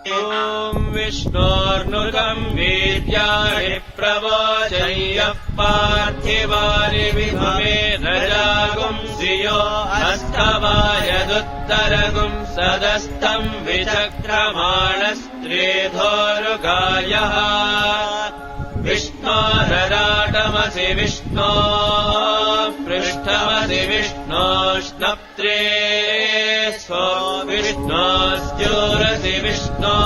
ॐ विष्णोर्नुतम् वीर्याणि प्रवोचय्यः पार्थिवानि विभवे न जागुंसियो हस्तवायदुत्तरगुं सदस्तम् विचक्रमाणस्त्रेधोरुगायः विष्णोरराटमसि विष्णो पृष्ठमसि विष्णोष्णप्त्रे स्वो विष्णोस्योरसि विष्णो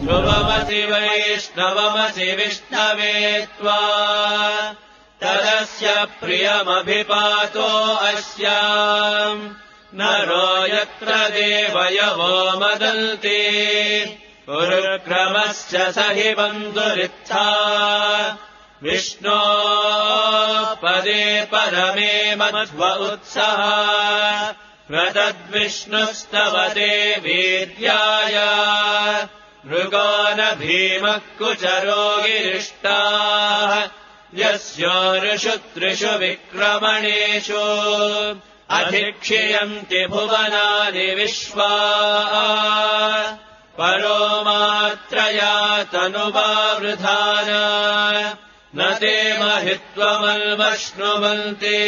ध्रुवमसि वैष्णवमसि विष्णवे त्वा तदस्य प्रियमभिपातो अस्याम् नरो यत्र देवयवो मदन्ति उरुक्रमश्च स हि बन्धुरित्था विष्णो पदे परमे मध्व उत्सः प्रतद्विष्णुस्तवते वीर्याय मृगो न भीमः कुचरो गिरिष्टाः यस्योरुषु त्रिषु विक्रमणेषु अधिक्षियन्ति भुवनानि विश्वा परो मात्रया तनुवावृधाना न ते महित्वमल्मश्नुवन्ति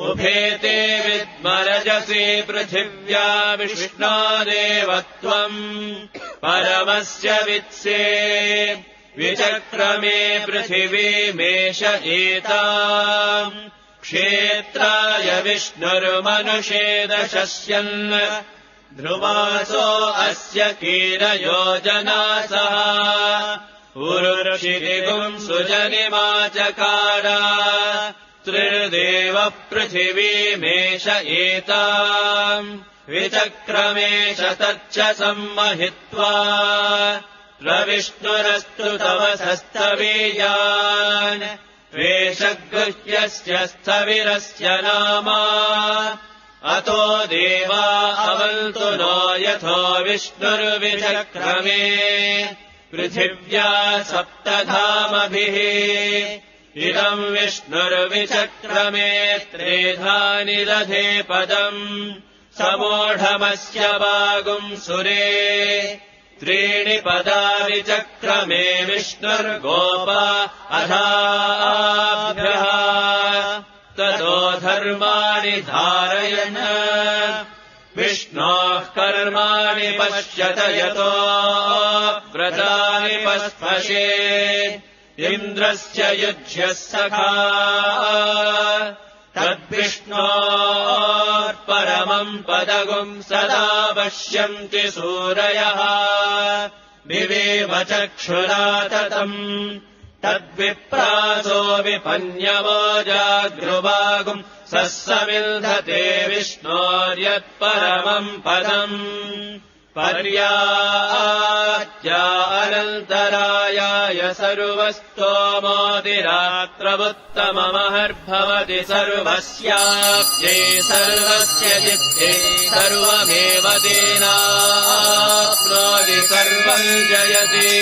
उभे ते विद्मरजसि पृथिव्या विष्णोदेव त्वम् परमस्य वित्से विचक्रमे पृथिवीमेष एताम् क्षेत्राय विष्णुर्मनुषे दशस्यन् ध्रुवासो अस्य कीरयोजनासः उरुर्षितिगुम् सुजनिमाचकार त्रिर्देवः पृथिवीमेष एताम् विचक्रमेष तच्च सम्महित्वा प्रविष्णुरस्तु तव सस्तवीयान् वेषगृह्यस्य स्थविरस्य नामा अतो देवा अवन्तु नो यथो विष्णुर्विचक्रमे पृथिव्या सप्तधामभिः इदम् विष्णुर्विचक्रमे त्रेधानि दधे पदम् समूढमस्य वागुंसुरे त्रीणि पदा विचक्रमे विष्णुर्गोप अधाभ्यः ततो धर्माणि धारयन् विष्णोः कर्माणि पश्यत यतो व्रतानि पस्पशे इन्द्रस्य युज्यः सखा तद्विष्णोर्परमम् पदगुम् सदा पश्यन्ति सूरयः विवेव चक्षुरा ततम् तद्विप्रासो विपन्यवो जागृवागुम् सस्समिल्धते विष्णोर्यत्परमम् पदम् पर्याच्या अनन्तरायाय सर्वस्तोमोदिरात्रमुत्तममहर्भवति सर्वस्याप्ये सर्वस्य जित्ते सर्वमेव तेनाप्नोति सर्वम् जयति।